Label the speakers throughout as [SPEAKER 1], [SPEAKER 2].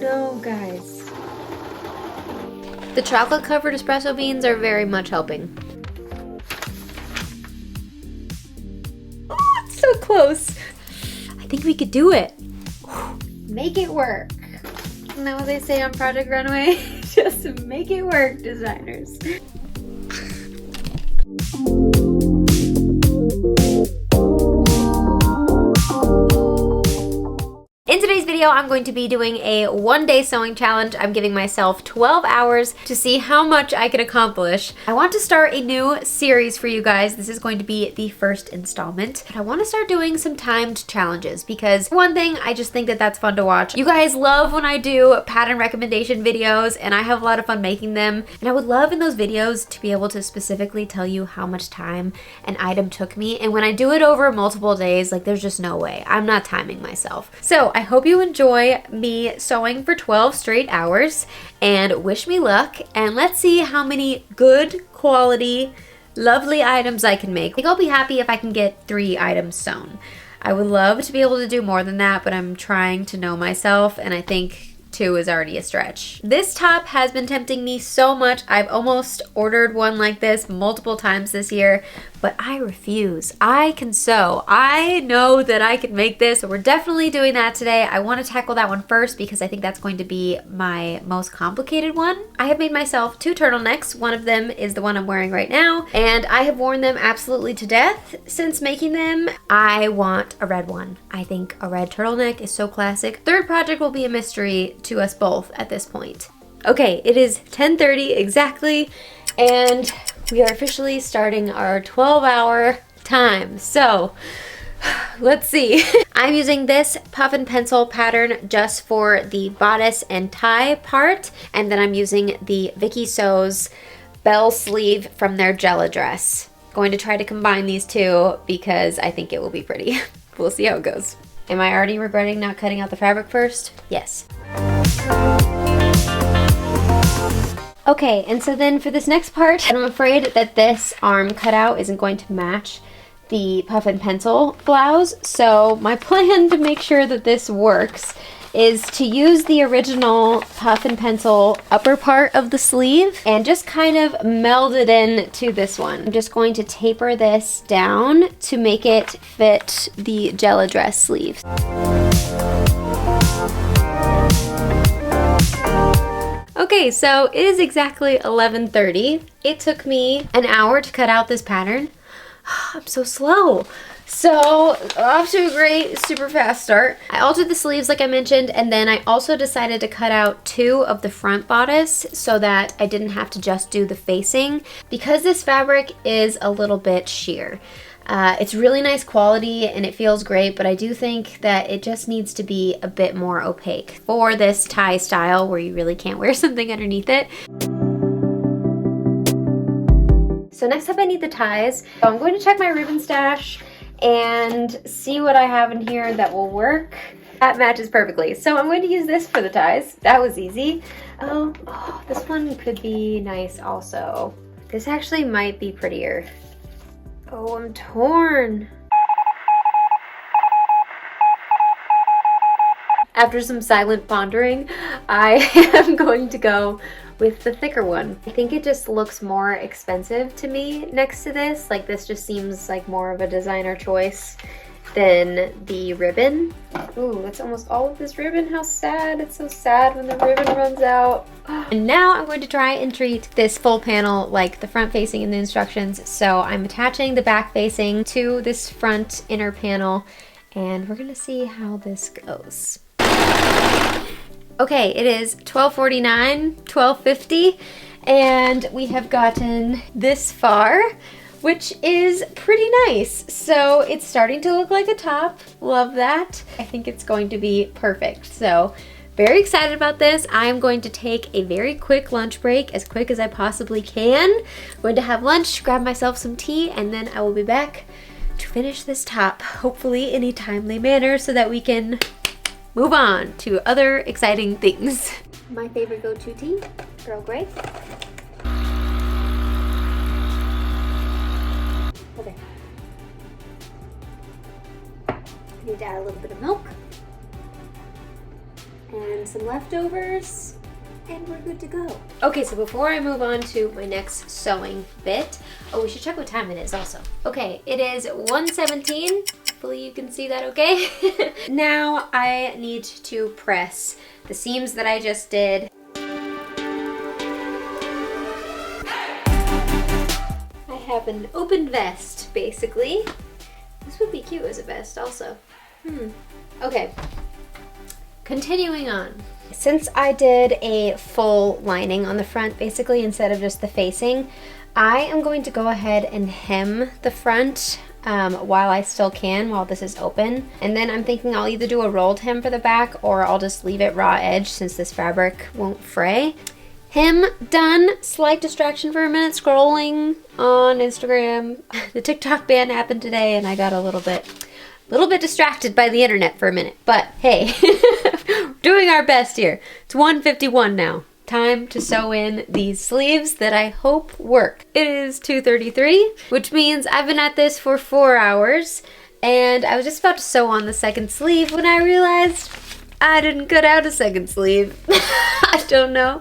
[SPEAKER 1] no, guys. The chocolate covered espresso beans are very much helping. Oh, it's so close. I think we could do it. Make it work. Isn't that what they say on Project Runway? Just make it work, designers. In today's video, I'm going to be doing a one-day sewing challenge. I'm giving myself 12 hours to see how much I can accomplish. I want to start a new series for you guys. This is going to be the first installment. But I want to start doing some timed challenges because one thing, I just think that that's fun to watch. You guys love when I do pattern recommendation videos and I have a lot of fun making them. And I would love in those videos to be able to specifically tell you how much time an item took me. And when I do it over multiple days, like there's just no way. I'm not timing myself. So I hope you enjoy me sewing for 12 straight hours and wish me luck, and let's see how many good quality lovely items I can make. I think I'll be happy if I can get 3 items sewn. I would love to be able to do more than that, but I'm trying to know myself, and I think 2 is already a stretch. This top has been tempting me so much. I've almost ordered one like this multiple times this year, but I refuse. I can sew. I know that I can make this, so we're definitely doing that today. I want to tackle that one first because I think that's going to be my most complicated one. I have made myself 2 turtlenecks. One of them is the one I'm wearing right now, and I have worn them absolutely to death since making them. I want a red one. I think a red turtleneck is so classic. Third project will be a mystery to us both at this point. Okay, it is 10:30 exactly, and we are officially starting our 12-hour time. So let's see. I'm using this puff and pencil pattern just for the bodice and tie part, and then I'm using the Vicky Sews bell sleeve from their Jela Dress. Going to try to combine these two because I think it will be pretty. We'll see how it goes. Am I already regretting not cutting out the fabric first? Yes. Okay, and so then for this next part, I'm afraid that this arm cutout isn't going to match the puff and pencil blouse. So my plan to make sure that this works is to use the original puff and pencil upper part of the sleeve and just kind of meld it in to this one. I'm just going to taper this down to make it fit the Jela Dress sleeves. Okay, so it is exactly 11:30. It took me an hour to cut out this pattern. I'm so slow. So off to a great, super fast start. I altered the sleeves like I mentioned, and then I also decided to cut out 2 of the front bodice so that I didn't have to just do the facing because this fabric is a little bit sheer. It's really nice quality and it feels great, but I do think that it just needs to be a bit more opaque for this tie style where you really can't wear something underneath it. So next up I need the ties. So I'm going to check my ribbon stash and see what I have in here that will work. That matches perfectly. So I'm going to use this for the ties. That was easy. Oh, this one could be nice also. This actually might be prettier. Oh, I'm torn. After some silent pondering, I am going to go with the thicker one. I think it just looks more expensive to me next to this. Like this just seems like more of a designer choice than the ribbon. Ooh, that's almost all of this ribbon. How sad. It's so sad when the ribbon runs out. And now I'm going to try and treat this full panel like the front facing in the instructions. So I'm attaching the back facing to this front inner panel, and we're gonna see how this goes. Okay, it is 12:49, 12:50, and we have gotten this far, which is pretty nice. So it's starting to look like a top. Love that. I think it's going to be perfect. So very excited about this. I am going to take a very quick lunch break, as quick as I possibly can. I'm going to have lunch, grab myself some tea, and then I will be back to finish this top, hopefully in a timely manner so that we can move on to other exciting things. My favorite go-to tea, Earl Grey. Okay. I need to add a little bit of milk. and some leftovers, and we're good to go. Okay, so before I move on to my next sewing bit, oh, we should check what time it is also. Okay, it is 1:17. Hopefully you can see that okay. Now I need to press the seams that I just did. I have an open vest, basically. This would be cute as a vest also. Okay, continuing on. Since I did a full lining on the front, basically, instead of just the facing, I am going to go ahead and hem the front while I still can, while this is open. And then I'm thinking I'll either do a rolled hem for the back, or I'll just leave it raw edge since this fabric won't fray. Hem done. Slight distraction for a minute scrolling on Instagram. The TikTok ban happened today and I got a little bit distracted by the internet for a minute, but hey, doing our best here. It's 1:51 now. Time to sew in these sleeves that I hope work. It is 2:33, which means I've been at this for 4 hours, and I was just about to sew on the second sleeve when I realized I didn't cut out a second sleeve. I don't know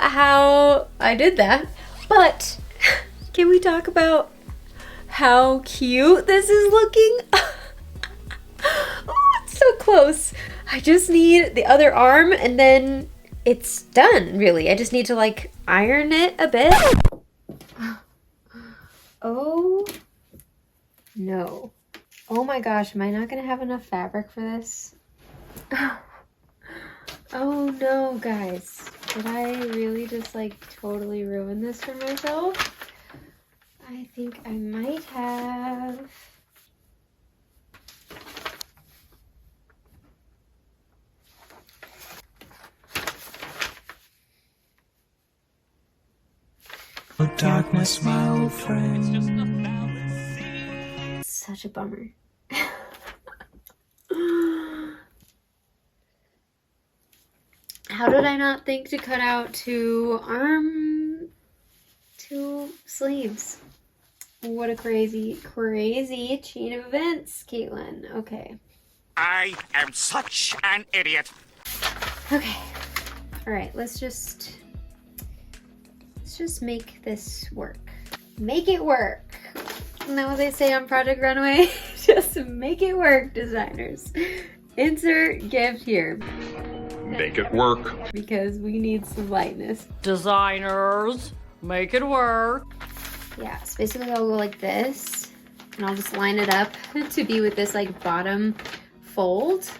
[SPEAKER 1] how I did that, but can we talk about how cute this is looking? Oh, it's so close. I just need the other arm and then it's done, really. I just need to like iron it a bit. Oh no. Oh my gosh, am I not gonna have enough fabric for this? Oh no, guys. Did I really just like totally ruin this for myself? I think I might have.
[SPEAKER 2] Oh, darkness, my old friend.
[SPEAKER 1] Such a bummer. How did I not think to cut out two sleeves? What a crazy, crazy chain of events, Caitlin. Okay.
[SPEAKER 3] I am such an idiot.
[SPEAKER 1] Okay. All right, let's just make this work. Make it work. Isn't that what they say on Project Runway? Just make it work, designers. Insert gift here.
[SPEAKER 3] Make it work.
[SPEAKER 1] Because we need some lightness.
[SPEAKER 4] Designers, make it work.
[SPEAKER 1] Yeah, so basically I'll go like this, and I'll just line it up to be with this like bottom fold.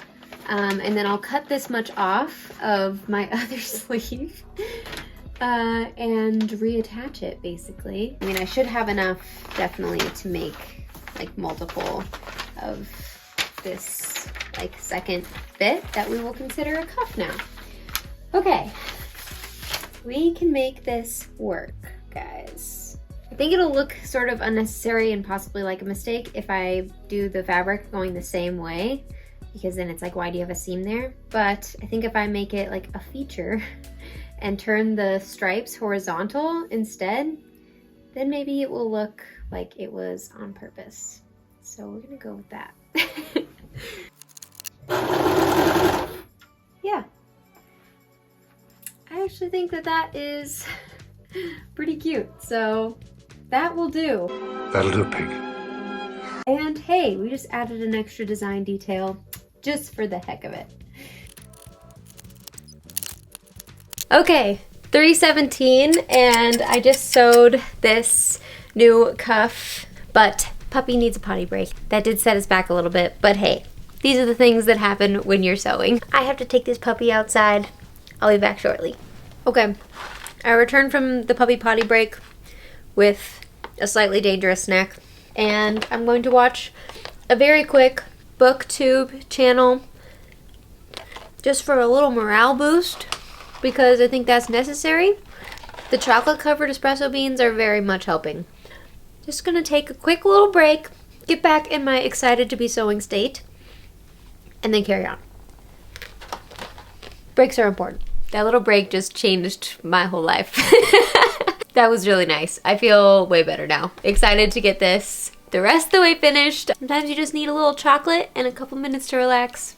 [SPEAKER 1] And then I'll cut this much off of my other sleeve and reattach it basically. I mean, I should have enough definitely to make like multiple of this like second bit that we will consider a cuff now. Okay, we can make this work, guys. I think it'll look sort of unnecessary and possibly like a mistake if I do the fabric going the same way, because then it's like, why do you have a seam there? But I think if I make it like a feature and turn the stripes horizontal instead, then maybe it will look like it was on purpose. So we're gonna go with that. Yeah. I actually think that that is pretty cute, so that will do.
[SPEAKER 3] That'll do, pig.
[SPEAKER 1] And hey, we just added an extra design detail just for the heck of it. Okay, 3:17, and I just sewed this new cuff, but puppy needs a potty break. That did set us back a little bit, but hey, these are the things that happen when you're sewing. I have to take this puppy outside. I'll be back shortly. Okay, I returned from the puppy potty break with a slightly dangerous snack, and I'm going to watch a very quick booktube channel just for a little morale boost, because I think that's necessary. The chocolate covered espresso beans are very much helping. Just gonna take a quick little break, get back in my excited to be sewing state, and then carry on. Breaks are important. That little break just changed my whole life. That was really nice. I feel way better now. Excited to get this the rest of the way finished. Sometimes you just need a little chocolate and a couple minutes to relax,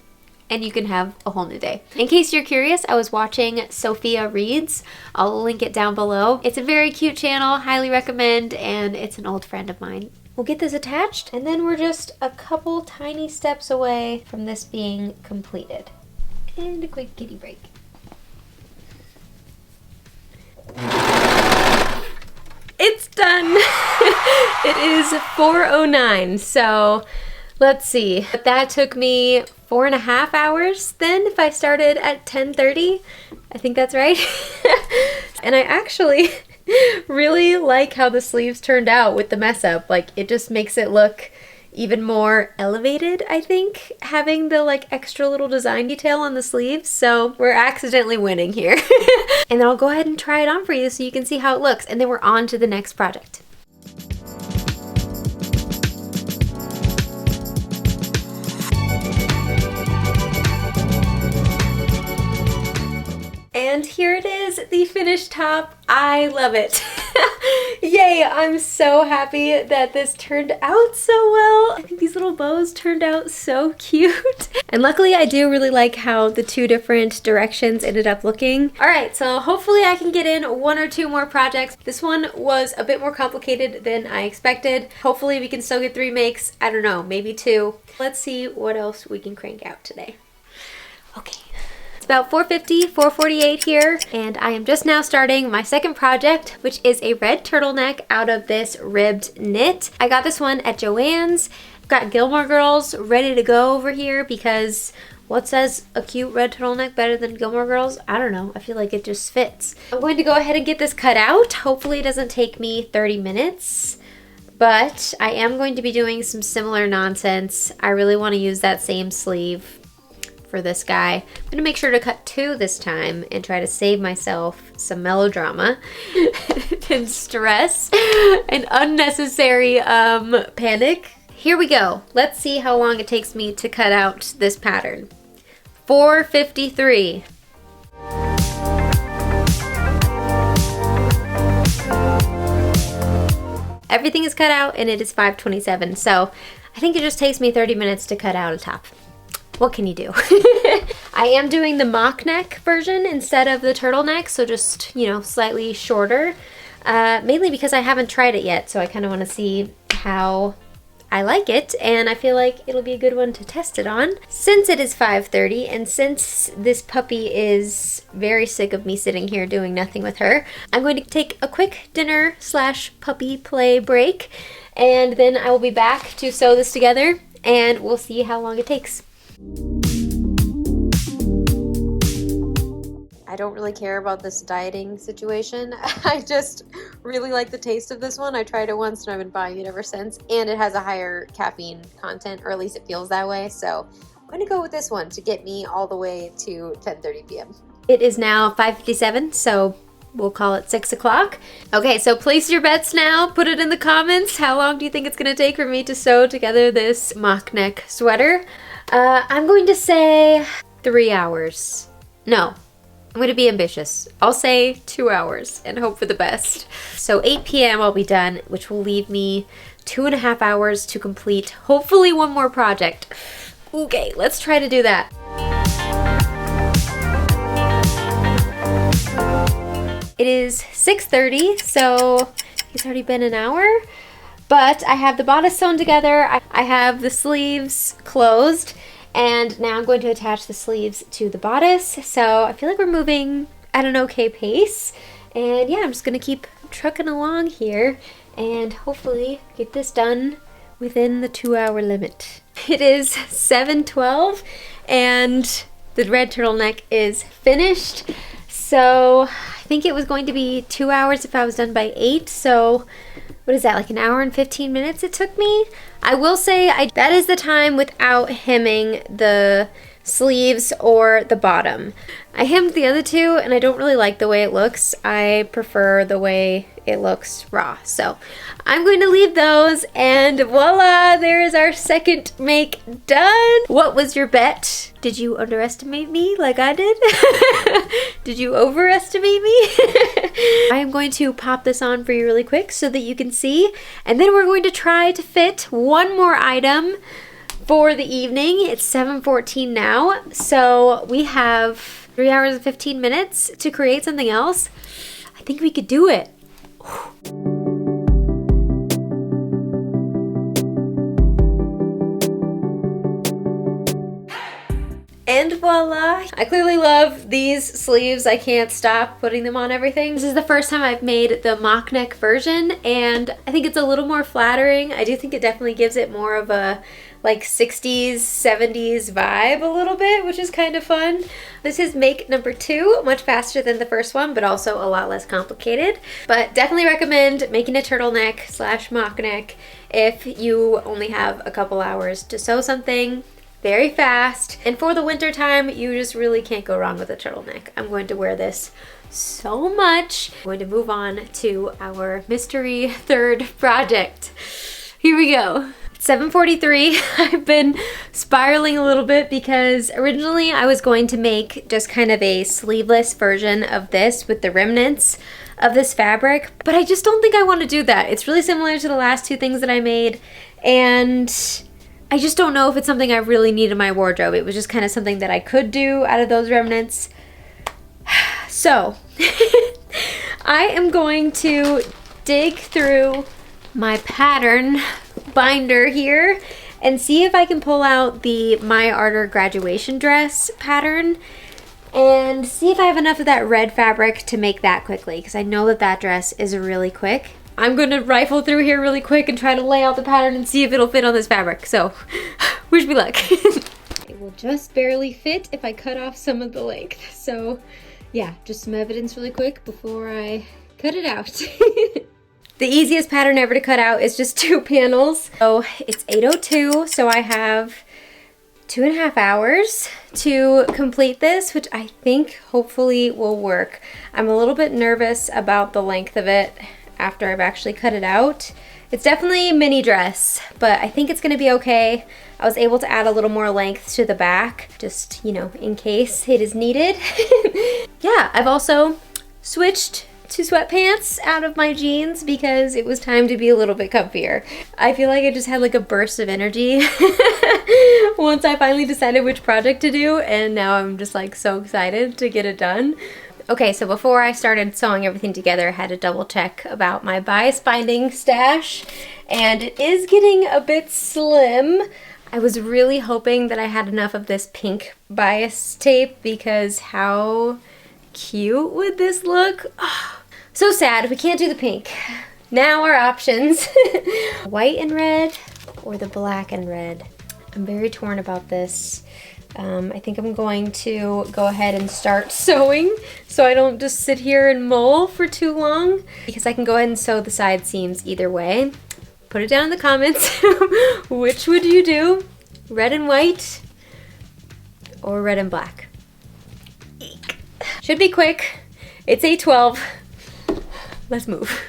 [SPEAKER 1] and you can have a whole new day. In case you're curious, I was watching Sophia Reads. I'll link it down below. It's a very cute channel, highly recommend, and it's an old friend of mine. We'll get this attached, and then we're just a couple tiny steps away from this being completed. And a quick kitty break. It's done! It is 4:09, so let's see. That took me 4.5 hours then if I started at 10:30. I think that's right. And I actually really like how the sleeves turned out with the mess up. Like, it just makes it look even more elevated, I think, having the like extra little design detail on the sleeves. So we're accidentally winning here. And then I'll go ahead and try it on for you so you can see how it looks, and then we're on to the next project. And here it is, the finished top. I love it. Yay, I'm so happy that this turned out so well. I think these little bows turned out so cute. And luckily I do really like how the two different directions ended up looking. All right, so hopefully I can get in 1 or 2 more projects. This one was a bit more complicated than I expected. Hopefully we can still get 3 makes. I don't know, maybe 2. Let's see what else we can crank out today. Okay. About 4:50, 4:48 here, and I am just now starting my second project, which is a red turtleneck out of this ribbed knit. I got this one at Joann's. I've got Gilmore Girls ready to go over here because what says a cute red turtleneck better than Gilmore Girls? I don't know. I feel like it just fits. I'm going to go ahead and get this cut out. Hopefully it doesn't take me 30 minutes. But I am going to be doing some similar nonsense. I really want to use that same sleeve for this guy. I'm gonna make sure to cut 2 this time and try to save myself some melodrama and stress and unnecessary panic. Here we go. Let's see how long it takes me to cut out this pattern. 4:53. Everything is cut out and it is 5:27, so I think it just takes me 30 minutes to cut out a top. What can you do? I am doing the MockNeck version instead of the turtleneck, so just, you know, slightly shorter. Mainly because I haven't tried it yet, so I kind of want to see how I like it, and I feel like it'll be a good one to test it on. Since it is 5:30, and since this puppy is very sick of me sitting here doing nothing with her, I'm going to take a quick dinner/puppy play break, and then I will be back to sew this together, and we'll see how long it takes. I don't really care about this dieting situation. I just really like the taste of this one. I tried it once and I've been buying it ever since, and it has a higher caffeine content, or at least it feels that way. So I'm gonna go with this one to get me all the way to 10:30 p.m. It is now 5:57, so we'll call it 6 o'clock. Okay, so place your bets now. Put it in the comments. How long do you think it's gonna take for me to sew together this mock neck sweater? I'm going to say 3 hours. No, I'm going to be ambitious. I'll say 2 hours and hope for the best. So 8 p.m. I'll be done, which will leave me 2.5 hours to complete hopefully 1 more project. Okay, let's try to do that. It is 6:30, so it's already been an hour. But I have the bodice sewn together, I have the sleeves closed, and now I'm going to attach the sleeves to the bodice. So I feel like we're moving at an okay pace. And yeah, I'm just gonna keep trucking along here and hopefully get this done within the 2-hour limit. It is 7:12 and the red turtleneck is finished. So I think it was going to be 2 hours if I was done by 8. So what is that, like an hour and 15 minutes it took me? I will say that is the time without hemming the sleeves or the bottom. I hemmed the other 2 and I don't really like the way it looks. I prefer the way it looks raw. So I'm going to leave those, and voila, there is our second make done. What was your bet? Did you underestimate me like I did? Did you overestimate me? I am going to pop this on for you really quick so that you can see, and then we're going to try to fit 1 more item for the evening. It's 7:14 now, so we have 3 hours and 15 minutes to create something else. I think we could do it. And voila! I clearly love these sleeves. I can't stop putting them on everything. This is the first time I've made the mock neck version, and I think it's a little more flattering. I do think it definitely gives it more of a like 60s, 70s vibe a little bit, which is kind of fun. This is make number 2, much faster than the first one, but also a lot less complicated. But definitely recommend making a turtleneck / mock neck if you only have a couple hours to sew something. Very fast, and for the winter time you just really can't go wrong with a turtleneck. I'm going to wear this so much. I'm going to move on to our mystery third project. Here we go. 7:43. I've been spiraling a little bit because originally I was going to make just kind of a sleeveless version of this with the remnants of this fabric, but I just don't think I want to do that. It's really similar to the last 2 things that I made, and I just don't know if it's something I really need in my wardrobe. It was just kind of something that I could do out of those remnants. So, I am going to dig through my pattern binder here and see if I can pull out the My Ardour graduation dress pattern and see if I have enough of that red fabric to make that quickly, because I know that that dress is really quick. I'm going to rifle through here really quick and try to lay out the pattern and see if it'll fit on this fabric. So, wish me luck. It will just barely fit if I cut off some of the length. So, yeah, just some evidence really quick before I cut it out. The easiest pattern ever to cut out is just 2 panels. So, it's 8:02, so I have 2.5 hours to complete this, which I think hopefully will work. I'm a little bit nervous about the length of it after I've actually cut it out. It's definitely a mini dress, but I think it's gonna be okay. I was able to add a little more length to the back, just, you know, in case it is needed. Yeah, I've also switched to sweatpants out of my jeans because it was time to be a little bit comfier. I feel like I just had like a burst of energy once I finally decided which project to do, and now I'm just like so excited to get it done. Okay, so before I started sewing everything together, I had to double check about my bias binding stash, and it is getting a bit slim. I was really hoping that I had enough of this pink bias tape, because how cute would this look? Oh, so sad, we can't do the pink. Now our options. White and red or the black and red. I'm very torn about this. I think I'm going to go ahead and start sewing so I don't just sit here and mull for too long, because I can go ahead and sew the side seams either way. Put it down in the comments. Which would you do? Red and white or red and black? Eek. Should be quick. It's 8:12. Let's move.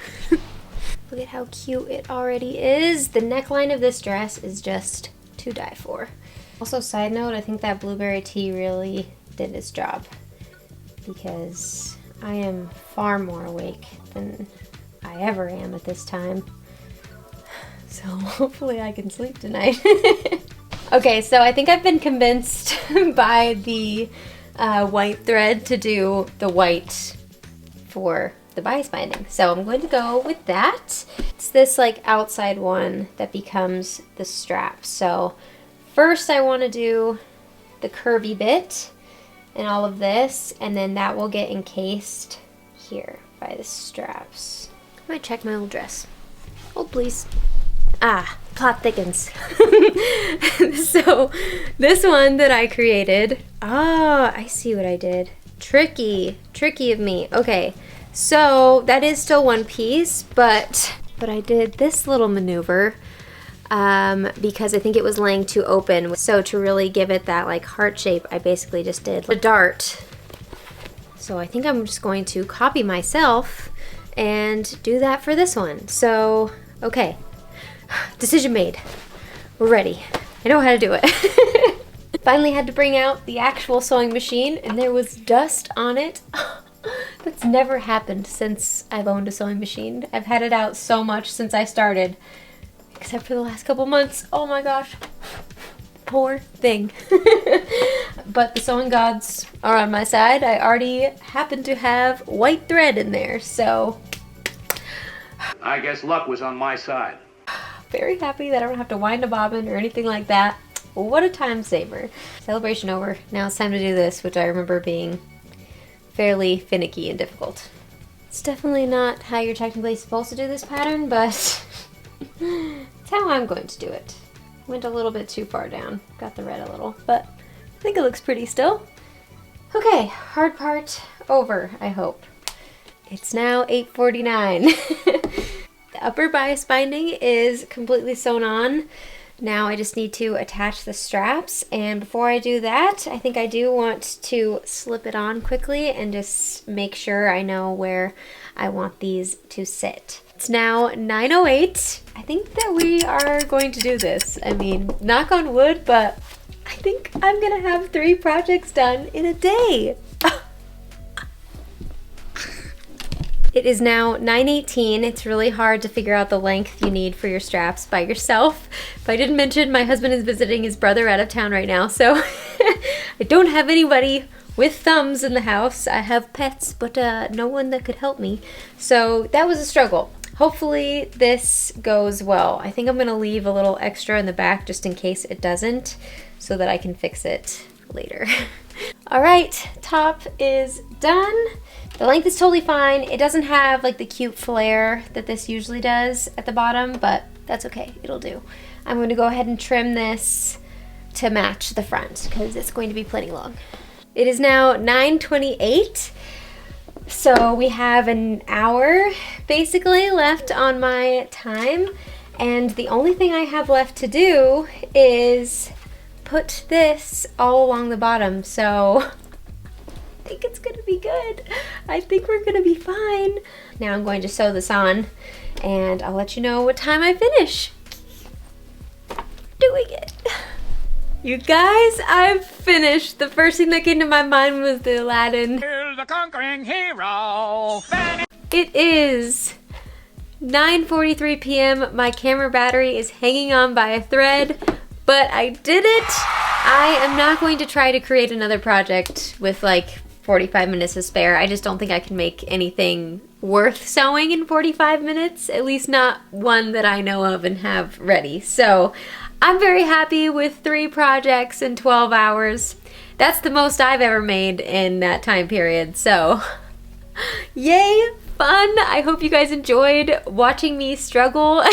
[SPEAKER 1] Look at how cute it already is. The neckline of this dress is just to die for. Also, side note, I think that blueberry tea really did its job, because I am far more awake than I ever am at this time. So hopefully I can sleep tonight. Okay, so I think I've been convinced by the white thread to do the white for the bias binding. So I'm going to go with that. It's this like outside one that becomes the strap. So first I want to do the curvy bit and all of this, and then that will get encased here by the straps. I might check my old dress. Hold please. Ah, plot thickens. So this one that I created, I see what I did. Tricky of me. Okay, so that is still one piece, but I did this little maneuver because I think it was laying too open. So to really give it that like heart shape, I basically just did a dart. So I think I'm just going to copy myself and do that for this one. So, okay, decision made. We're ready. I know how to do it. Finally had to bring out the actual sewing machine, and there was dust on it. That's never happened since I've owned a sewing machine. I've had it out so much since I started, except for the last couple months. Oh my gosh. Poor thing. But the sewing gods are on my side. I already happen to have white thread in there, so
[SPEAKER 5] I guess luck was on my side.
[SPEAKER 1] very happy that I don't have to wind a bobbin or anything like that. What a time saver. Celebration over. Now it's time to do this, which I remember being fairly finicky and difficult. It's definitely not how you're technically supposed to do this pattern, but it's how I'm going to do it. Went a little bit too far down. Got the red a little, but I think it looks pretty still. Okay, hard part over, I hope. It's now 8:49. The upper bias binding is completely sewn on. Now I just need to attach the straps, and before I do that, I think I do want to slip it on quickly and just make sure I know where I want these to sit. It's now 9:08. I think that we are going to do this. I mean, knock on wood, but I think I'm gonna have 3 projects done in a day. It is now 9:18. It's really hard to figure out the length you need for your straps by yourself. But I didn't mention my husband is visiting his brother out of town right now, so I don't have anybody with thumbs in the house. I have pets, but no one that could help me. So that was a struggle. Hopefully this goes well. I think I'm gonna leave a little extra in the back just in case it doesn't, so that I can fix it later. All right, top is done. The length is totally fine. It doesn't have like the cute flare that this usually does at the bottom, but that's okay, it'll do. I'm gonna go ahead and trim this to match the front because it's going to be plenty long. It is now 9:28. So we have an hour basically left on my time, and the only thing I have left to do is put this all along the bottom. So I think it's gonna be good. I think we're gonna be fine. Now I'm going to sew this on, and I'll let you know what time I finish doing it. You guys, I've finished. The first thing that came to my mind was the Aladdin.
[SPEAKER 3] The conquering hero.
[SPEAKER 1] It is 9:43 p.m. My camera battery is hanging on by a thread, but I did it. I am not going to try to create another project with like 45 minutes to spare. I just don't think I can make anything worth sewing in 45 minutes, at least not one that I know of and have ready. So I'm very happy with 3 projects in 12 hours. That's the most I've ever made in that time period. So yay, fun. I hope you guys enjoyed watching me struggle.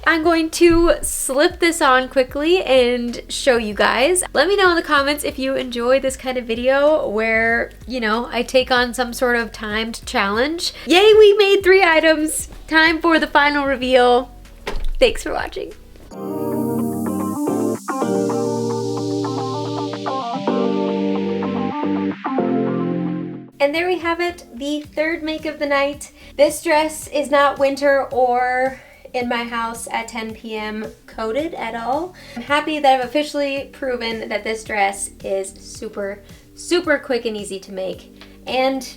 [SPEAKER 1] I'm going to slip this on quickly and show you guys. Let me know in the comments if you enjoy this kind of video where, you know, I take on some sort of timed challenge. Yay, we made 3 items. Time for the final reveal. Thanks for watching. And there we have it, the 3rd make of the night. This dress is not winter or in my house at 10 p.m. coated at all. I'm happy that I've officially proven that this dress is super, super quick and easy to make and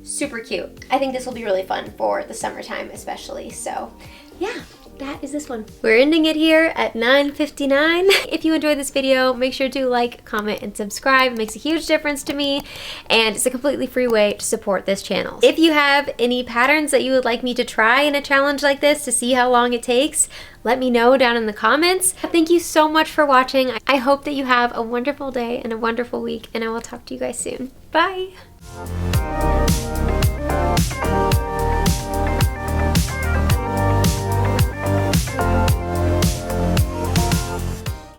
[SPEAKER 1] super cute. I think this will be really fun for the summertime especially, so yeah. That is this one. We're ending it here at 9:59. If you enjoyed this video, make sure to like, comment, and subscribe. It makes a huge difference to me, and it's a completely free way to support this channel. If you have any patterns that you would like me to try in a challenge like this to see how long it takes, let me know down in the comments. Thank you so much for watching. I hope that you have a wonderful day and a wonderful week, and I will talk to you guys soon. Bye!